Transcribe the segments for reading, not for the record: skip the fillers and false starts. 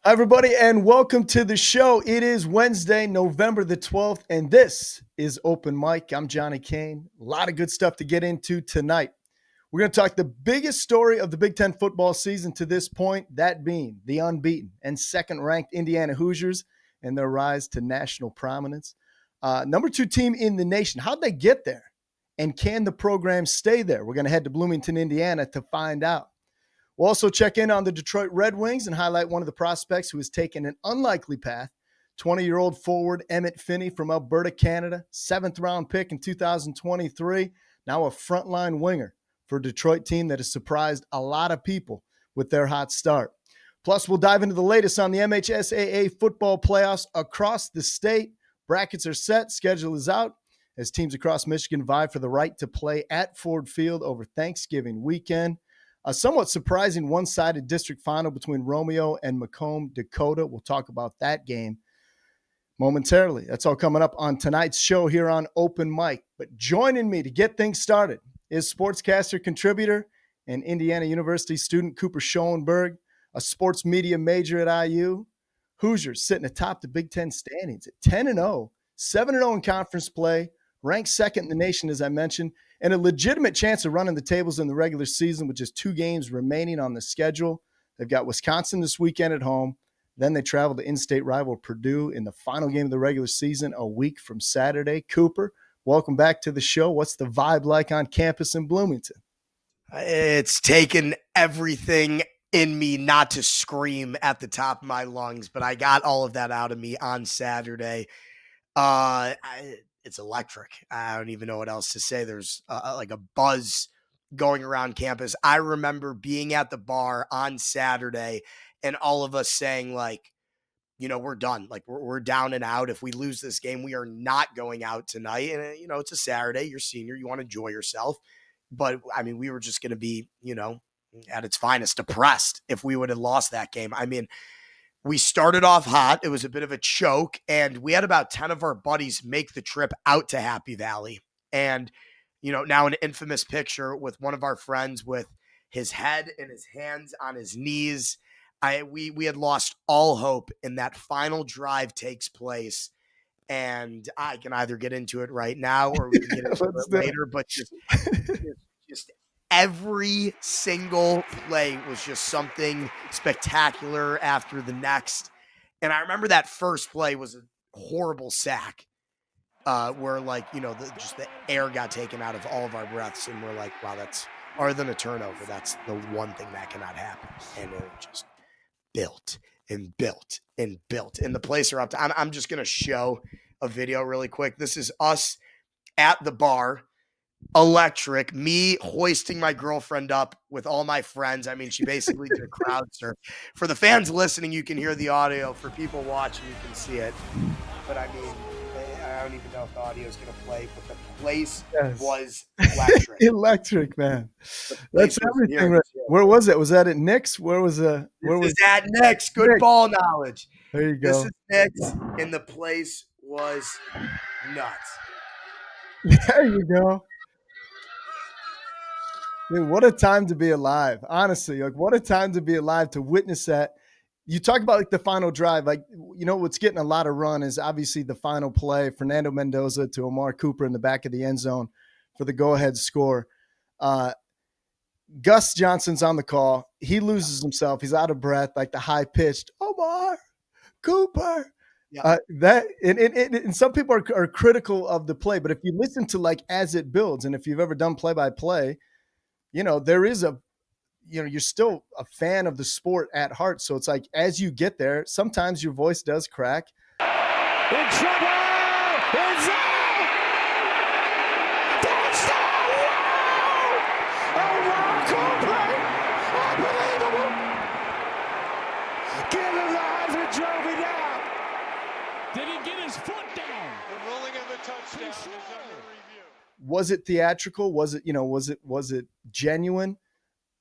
Hi, everybody, and welcome to the show. It is Wednesday, November the 12th, and this is Open Mic. I'm Johnny Kane. A lot of good stuff to get into tonight. We're going to talk the biggest story of the Big Ten football season to this point, that being the unbeaten and second-ranked Indiana Hoosiers and their rise to national prominence. Number 2 team in the nation. How'd they get there? And can the program stay there? We're going to head to Bloomington, Indiana to find out. We'll also check in on the Detroit Red Wings and highlight one of the prospects who has taken an unlikely path. 20-year-old forward Emmett Finney from Alberta, Canada, 7th-round pick in 2023, now a frontline winger for a Detroit team that has surprised a lot of people with their hot start. Plus, we'll dive into the latest on the MHSAA football playoffs across the state. Brackets are set, schedule is out, as teams across Michigan vie for the right to play at Ford Field over Thanksgiving weekend. A somewhat surprising one-sided district final between Romeo and Macomb, Dakota. We'll talk about that game momentarily. That's all coming up on tonight's show here on Open Mic. But joining me to get things started is SportsCaster contributor and Indiana University student Cooper Schoenberg, a sports media major at IU. Hoosiers sitting atop the Big Ten standings at 10-0, 7-0 in conference play, ranked second in the nation, as I mentioned, and a legitimate chance of running the tables in the regular season with just 2 games remaining on the schedule. They've got Wisconsin this weekend at home. Then they travel to in-state rival Purdue in the final game of the regular season a week from Saturday. Cooper, welcome back to the show. What's the vibe like on campus in Bloomington? It's taken everything in me not to scream at the top of my lungs, but I got all of that out of me on Saturday. It's electric. I don't even know what else to say. There's like a buzz going around campus. I remember being at the bar on Saturday and all of us saying like, we're done. Like we're down and out. If we lose this game, we are not going out tonight. And it's a Saturday, you're senior, you want to enjoy yourself. But I mean, we were just going to be, at its finest, depressed if we would have lost that game. I mean, we started off hot. It was a bit of a choke, and we had about 10 of our buddies make the trip out to Happy Valley. And, now an infamous picture with one of our friends with his head and his hands on his knees. We had lost all hope, and that final drive takes place. And I can either get into it right now or we can get into it later, but just every single play was just something spectacular after the next. And I remember that first play was a horrible sack where the air got taken out of all of our breaths. And we're like, wow, that's other than a turnover. That's the one thing that cannot happen. And it just built and built and built. And the place erupted. I'm just going to show a video really quick. This is us at the bar. Electric, me hoisting my girlfriend up with all my friends. I mean, she basically did a crowd surf. For the fans listening, you can hear the audio. For people watching, you can see it. But I mean, I don't even know if the audio is going to play, but the place was electric. Electric, man. That's everything. Where was it? Was that at Nick's? Where was This is at Nick's. Good Nick's. Ball knowledge. There you go. This is Nick's, and the place was nuts. There you go. Dude, what a time to be alive. Honestly, like what a time to be alive to witness that. You talk about like the final drive, like, what's getting a lot of run is obviously the final play, Fernando Mendoza to Amar Cooper in the back of the end zone for the go-ahead score. Gus Johnson's on the call. He loses himself. He's out of breath, like the high-pitched, Omar Cooper. Yeah. And some people are critical of the play, but if you listen to like as it builds, and if you've ever done play-by-play, there is you're still a fan of the sport at heart. So it's like, as you get there, sometimes your voice does crack. In trouble! It's out! Touchdown! Wow! Cooper! Unbelievable! Get alive and drove it out! Did he get his foot down? The ruling of the touchdown is under review. Was it theatrical? Was it genuine?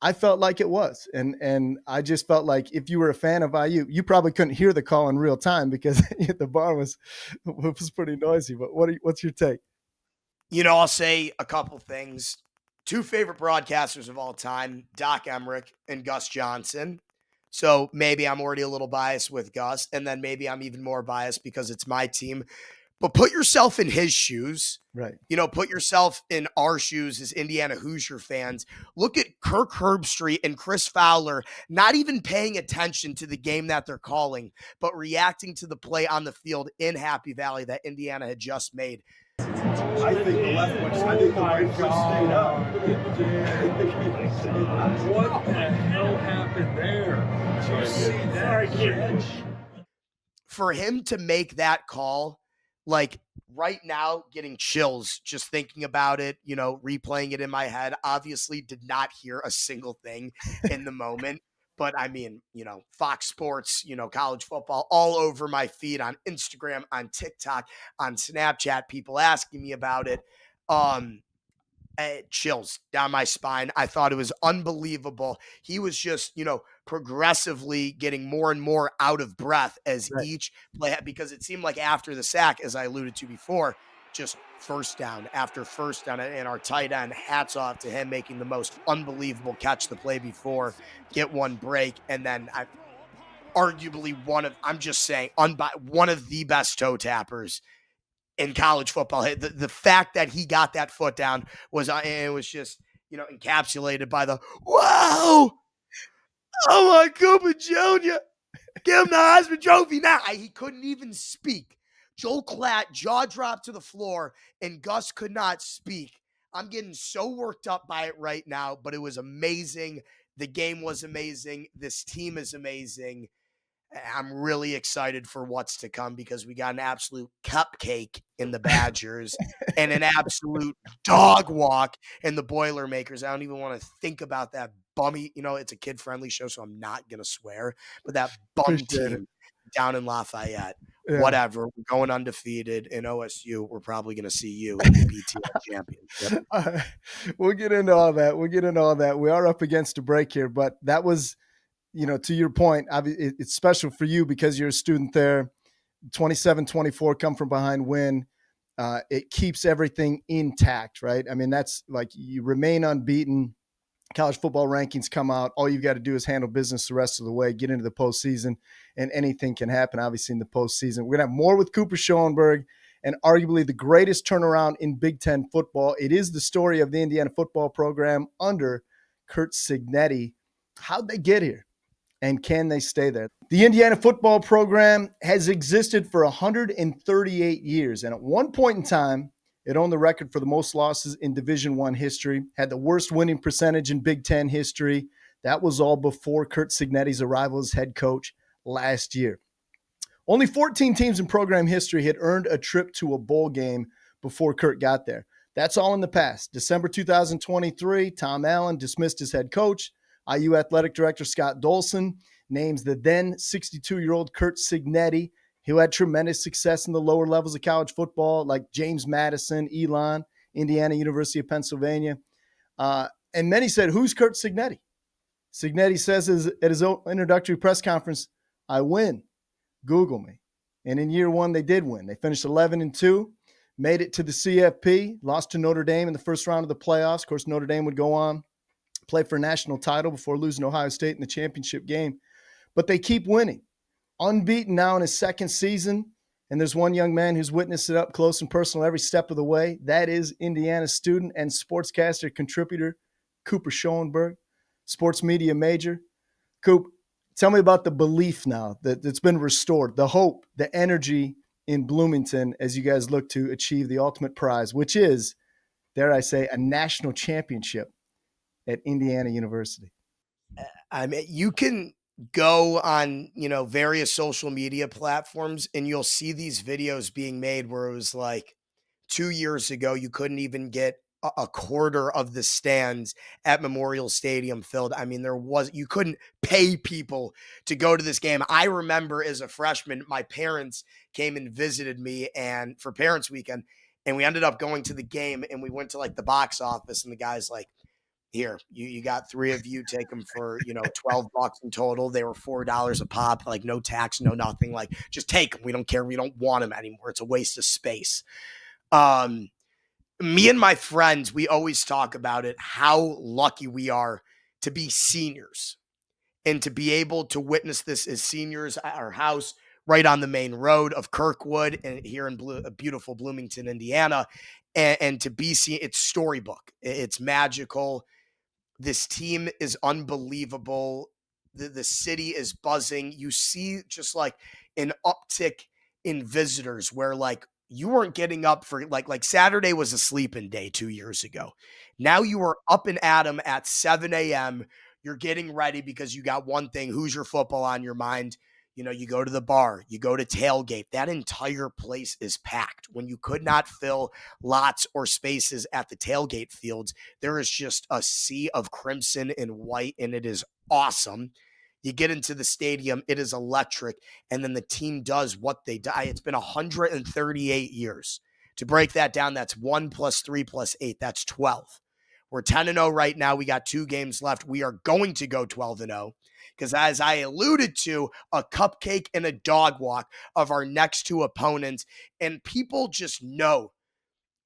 I felt like it was. And I just felt like if you were a fan of IU, you probably couldn't hear the call in real time because the bar was pretty noisy. But what's your take? I'll say a couple things. 2 favorite broadcasters of all time, Doc Emmerich and Gus Johnson. So maybe I'm already a little biased with Gus, and then maybe I'm even more biased because it's my team. But put yourself in his shoes. Right. Put yourself in our shoes as Indiana Hoosier fans. Look at Kirk Herbstreit and Chris Fowler not even paying attention to the game that they're calling, but reacting to the play on the field in Happy Valley that Indiana had just made. I think the left foot, I think the right foot stayed up. What the hell happened there? Did you see that catch? For him to make that call, like right now, getting chills just thinking about it, replaying it in my head. Obviously did not hear a single thing in the moment. But I mean, Fox Sports, college football all over my feed on Instagram, on TikTok, on Snapchat, people asking me about it. Chills down my spine. I thought it was unbelievable. He was just, progressively getting more and more out of breath as each play, because it seemed like after the sack, as I alluded to before, just first down after first down, and our tight end, hats off to him, making the most unbelievable catch the play before, get one break, and then arguably one of the best toe tappers in college football. The fact that he got that foot down was just, encapsulated by the, wow, oh my, Cooper Jr., give him the Heisman Trophy now. He couldn't even speak. Joel Klatt jaw dropped to the floor, and Gus could not speak. I'm getting so worked up by it right now, but it was amazing. The game was amazing. This team is amazing. I'm really excited for what's to come because we got an absolute cupcake in the Badgers and an absolute dog walk in the Boilermakers. I don't even want to think about that bummy. It's a kid-friendly show, so I'm not going to swear. But that bum team down in Lafayette, whatever, we're going undefeated in OSU. We're probably going to see you in the BTN championship. We'll get into all that. We are up against a break here, but that was – to your point, it's special for you because you're a student there. 27-24 come from behind win. It keeps everything intact, right? I mean, that's like you remain unbeaten. College football rankings come out. All you've got to do is handle business the rest of the way, get into the postseason, and anything can happen, obviously, in the postseason. We're going to have more with Cooper Schoenberg and arguably the greatest turnaround in Big Ten football. It is the story of the Indiana football program under Curt Signetti. How'd they get here? And can they stay there? The Indiana football program has existed for 138 years. And at one point in time, it owned the record for the most losses in Division I history, had the worst winning percentage in Big Ten history. That was all before Curt Signetti's arrival as head coach last year. Only 14 teams in program history had earned a trip to a bowl game before Curt got there. That's all in the past. December 2023, Tom Allen dismissed his head coach. IU Athletic Director Scott Dolson names the then 62-year-old Curt Signetti, who had tremendous success in the lower levels of college football, like James Madison, Elon, Indiana, University of Pennsylvania. And many said, who's Curt Signetti? Signetti says at his introductory press conference, I win. Google me. And in year one, they did win. They finished 11-2, made it to the CFP, lost to Notre Dame in the first round of the playoffs. Of course, Notre Dame would go on, play for a national title before losing to Ohio State in the championship game. But they keep winning. Unbeaten now in his second season. And there's one young man who's witnessed it up close and personal every step of the way. That is Indiana student and SportsCaster contributor Cooper Schoenberg, sports media major. Coop, tell me about the belief now that it's been restored, the hope, the energy in Bloomington as you guys look to achieve the ultimate prize, which is, dare I say, a national championship at Indiana University. I mean, you can go on, various social media platforms and you'll see these videos being made where it was like 2 years ago, you couldn't even get a quarter of the stands at Memorial Stadium filled. I mean, you couldn't pay people to go to this game. I remember as a freshman, my parents came and visited me and for Parents Weekend, and we ended up going to the game and we went to like the box office and the guy's like, here, you got three of you, take them for, $12 in total. They were $4 a pop, like no tax, no nothing. Like, just take them. We don't care. We don't want them anymore. It's a waste of space. Me and my friends, we always talk about it, how lucky we are to be seniors And to be able to witness this as seniors at our house right on the main road of Kirkwood and here in beautiful Bloomington, Indiana, and to be seen, it's storybook. It's magical. This team is unbelievable. The city is buzzing. You see just like an uptick in visitors where like you weren't getting up for like Saturday was a sleeping day 2 years ago. Now you are up and at 'em at 7 a.m. You're getting ready because you got one thing, Hoosier football on your mind. You go to the bar, you go to tailgate. That entire place is packed. When you could not fill lots or spaces at the tailgate fields, there is just a sea of crimson and white, and it is awesome. You get into the stadium, it is electric, and then the team does what they do. It's been 138 years. To break that down, that's 1 + 3 + 8. That's 12. We're 10-0 right now. We got 2 games left. We are going to go 12-0 because, as I alluded to, a cupcake and a dog walk of our next 2 opponents, and people just know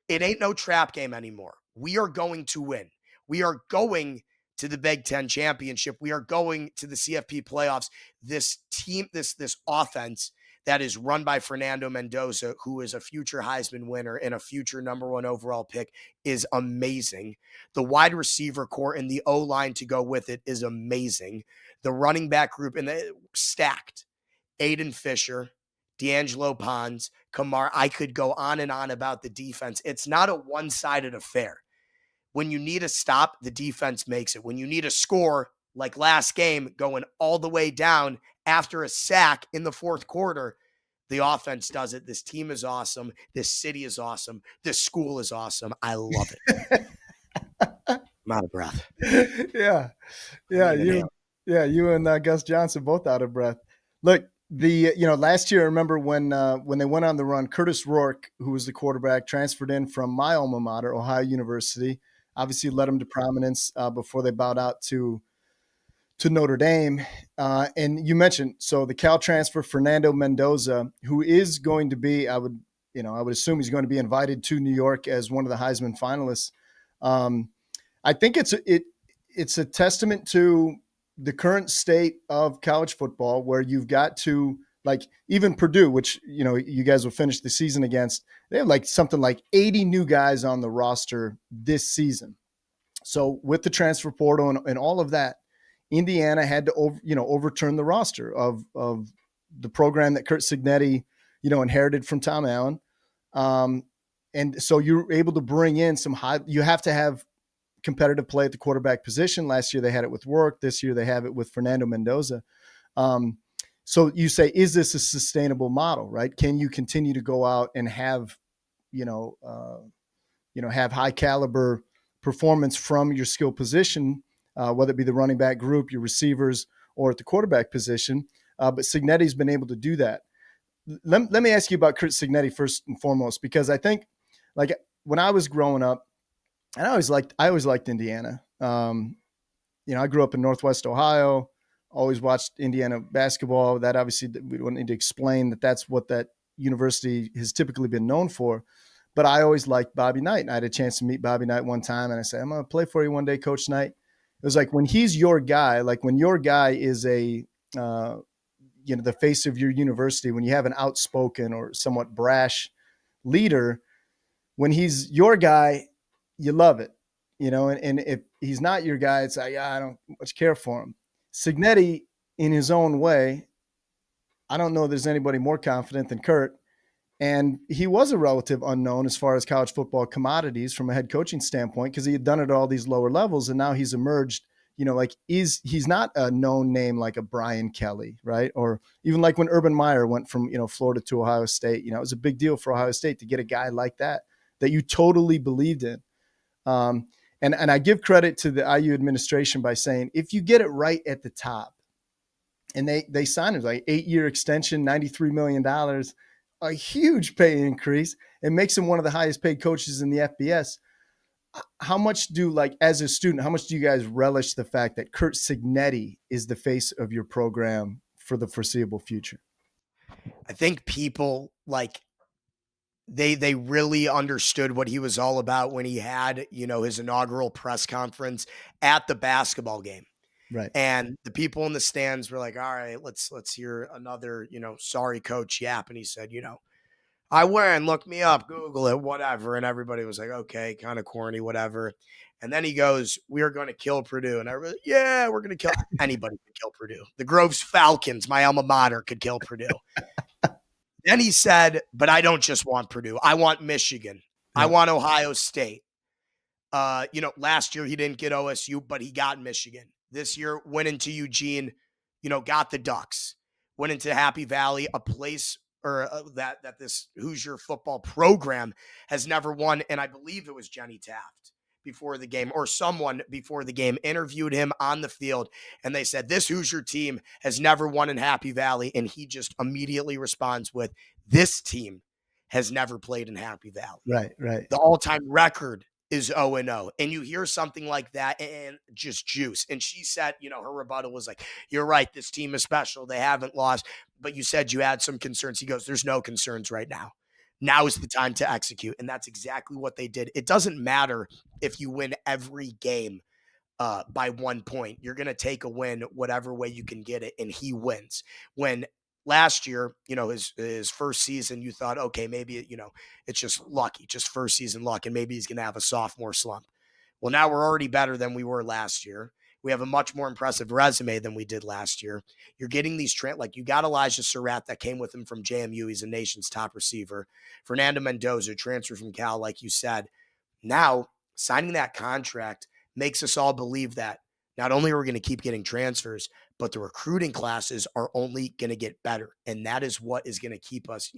it ain't no trap game anymore. We are going to win. We are going to the Big Ten championship. We are going to the CFP playoffs. This team, this offense that is run by Fernando Mendoza, who is a future Heisman winner and a future #1 overall pick, is amazing. The wide receiver core and the O-line to go with it is amazing. The running back group and the stacked. Aiden Fisher, D'Angelo Pons, Kamar. I could go on and on about the defense. It's not a one-sided affair. When you need a stop, the defense makes it. When you need a score, like last game, going all the way down after a sack in the 4th quarter, the offense does it. This team is awesome. This city is awesome. This school is awesome. I love it. I'm out of breath. Yeah. You and Gus Johnson both out of breath. Look, last year, I remember when they went on the run, Curtis Rourke, who was the quarterback, transferred in from my alma mater, Ohio University. Obviously, led them to prominence before they bowed out to Notre Dame. And you mentioned, so the Cal transfer, Fernando Mendoza, who is going to be, I would assume he's going to be invited to New York as one of the Heisman finalists. I think it's a testament to the current state of college football, where you've got to, like, even Purdue, which, you guys will finish the season against, they have like something like 80 new guys on the roster this season. So with the transfer portal and all of that, Indiana had to overturn the roster of the program that Curt Signetti, inherited from Tom Allen. And so you're able to bring in you have to have competitive play at the quarterback position. Last year they had it with Rourke. This year they have it with Fernando Mendoza. So you say, is this a sustainable model, right? Can you continue to go out and have, have high caliber performance from your skill position, whether it be the running back group, your receivers, or at the quarterback position? But Signetti's been able to do that. Let me ask you about Curt Signetti first and foremost, because I think, like, when I was growing up, and I always liked Indiana. I grew up in Northwest Ohio, always watched Indiana basketball. That obviously, we don't need to explain that that's what that university has typically been known for. But I always liked Bobby Knight, and I had a chance to meet Bobby Knight one time, and I said, I'm going to play for you one day, Coach Knight. It was like, when he's your guy, like when your guy is the face of your university, when you have an outspoken or somewhat brash leader, when he's your guy, you love it, and if he's not your guy, it's like, I don't much care for him. Signetti, in his own way, I don't know if there's anybody more confident than Curt. And he was a relative unknown as far as college football commodities from a head coaching standpoint, because he had done it at all these lower levels. And now he's emerged, he's not a known name like a Brian Kelly, right? Or even like when Urban Meyer went from, Florida to Ohio State, it was a big deal for Ohio State to get a guy like that you totally believed in. And I give credit to the IU administration by saying, if you get it right at the top, and they signed him like 8-year extension, $93 million, a huge pay increase, and makes him one of the highest paid coaches in the FBS. How much as a student, how much do you guys relish the fact that Curt Signetti is the face of your program for the foreseeable future? I think people they really understood what he was all about when he had, his inaugural press conference at the basketball game. Right. And the people in the stands were like, all right, let's hear another, sorry coach yap. And he said, I win, look me up, Google it, whatever. And everybody was like, okay, kind of corny, whatever. And then he goes, we are going to kill Purdue. And everybody, yeah, we're going to kill anybody could kill Purdue. The Groves Falcons, my alma mater, could kill Purdue. Then he said, but I don't just want Purdue. I want Michigan. Yeah. I want Ohio State. Last year he didn't get OSU, but he got Michigan. This year went into Eugene, got the Ducks. Went into Happy Valley, a place that this Hoosier football program has never won. And I believe it was Jenny Taft before the game, or someone before the game interviewed him on the field. And they said, this Hoosier team has never won in Happy Valley. And he just immediately responds with, this team has never played in Happy Valley. Right. The all-time record is 0-0. And you hear something like that and just juice. And she said, her rebuttal was like, you're right, this team is special. They haven't lost. But you said you had some concerns. He goes, there's no concerns right now. Now is the time to execute. And that's exactly what they did. It doesn't matter if you win every game by 1 point. You're going to take a win whatever way you can get it, and he wins. When last year, his first season, you thought, okay, maybe, it's just lucky, just first season luck, and maybe he's going to have a sophomore slump. Well, now we're already better than we were last year. We have a much more impressive resume than we did last year. You're getting these you got Elijah Surratt that came with him from JMU. He's a nation's top receiver. Fernando Mendoza, transferred from Cal, like you said. Now, signing that contract makes us all believe that not only are we going to keep getting transfers, but the recruiting classes are only going to get better. And that is what is going to keep us,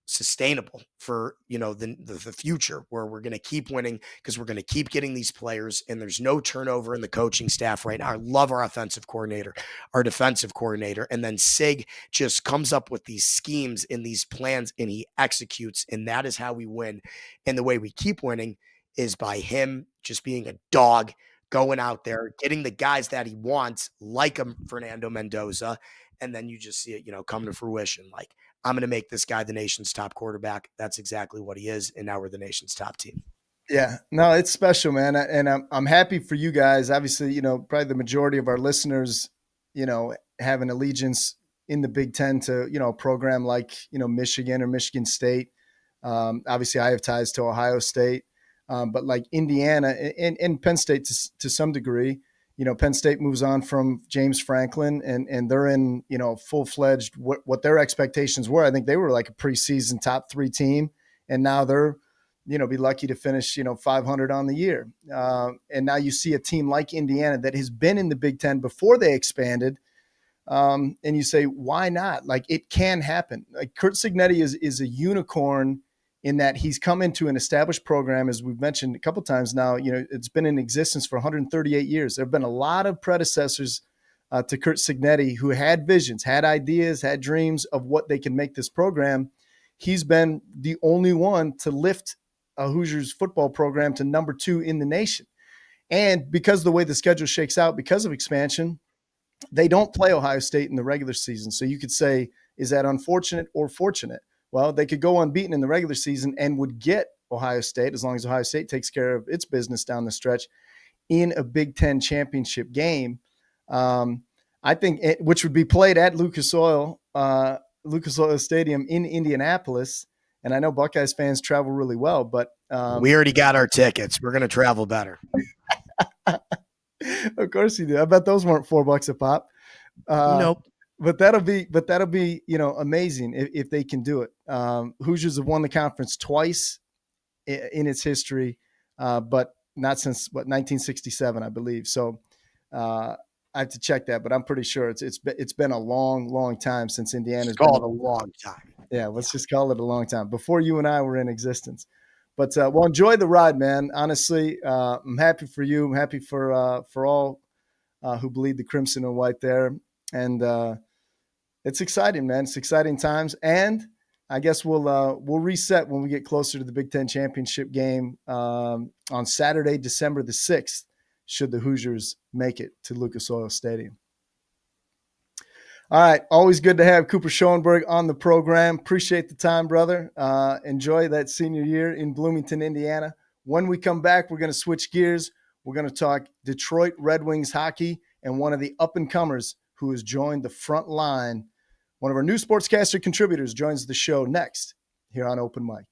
sustainable for, the future, where we're going to keep winning because we're going to keep getting these players, and there's no turnover in the coaching staff right now. I love our offensive coordinator, our defensive coordinator. And then Sig just comes up with these schemes and these plans, and he executes. And that is how we win. And the way we keep winning is by him just being a dog, going out there, getting the guys that he wants, like a Fernando Mendoza. And then you just see it, come to fruition. Like, I'm going to make this guy the nation's top quarterback. That's exactly what he is. And now we're the nation's top team. Yeah, no, it's special, man. And I'm happy for you guys. Obviously, probably the majority of our listeners, have an allegiance in the Big Ten to, a program like, Michigan or Michigan State. Obviously I have ties to Ohio State, but like Indiana and Penn State to some degree. Penn State moves on from James Franklin, and they're in, full-fledged what their expectations were. I think they were like a preseason top 3 team, and now they're, be lucky to finish, 500 on the year. And now you see a team like Indiana that has been in the Big Ten before they expanded, and you say, why not? Like, it can happen. Like, Curt Signetti is a unicorn in that he's come into an established program, as we've mentioned a couple of times now. It's been in existence for 138 years. There have been a lot of predecessors to Curt Signetti who had visions, had ideas, had dreams of what they can make this program. He's been the only one to lift a Hoosiers football program to number 2 in the nation. And because of the way the schedule shakes out, because of expansion, they don't play Ohio State in the regular season. So you could say, is that unfortunate or fortunate? Well, they could go unbeaten in the regular season and would get Ohio State, as long as Ohio State takes care of its business down the stretch, in a Big Ten championship game. I think which would be played at Lucas Oil Stadium in Indianapolis. And I know Buckeyes fans travel really well, but we already got our tickets. We're going to travel better. Of course you do. I bet those weren't $4 a pop. Nope. But that'll be amazing if they can do it. Hoosiers have won the conference twice in its history, but not since 1967, I believe. So I have to check that, but I'm pretty sure it's been a long time since Indiana's called it a long time. Yeah, let's just call it a long time before you and I were in existence. But well, enjoy the ride, man. Honestly, I'm happy for you. I'm happy for all who bleed the crimson and white there, and it's exciting, man. It's exciting times, and I guess we'll reset when we get closer to the Big Ten championship game on Saturday, December the 6th, should the Hoosiers make it to Lucas Oil Stadium. All right, always good to have Cooper Schoenberg on the program. Appreciate the time, brother. Enjoy that senior year in Bloomington, Indiana. When we come back, we're going to switch gears. We're going to talk Detroit Red Wings hockey. and one of the up-and-comers who has joined the front line. One of our new SportsCaster contributors joins the show next here on Open Mic.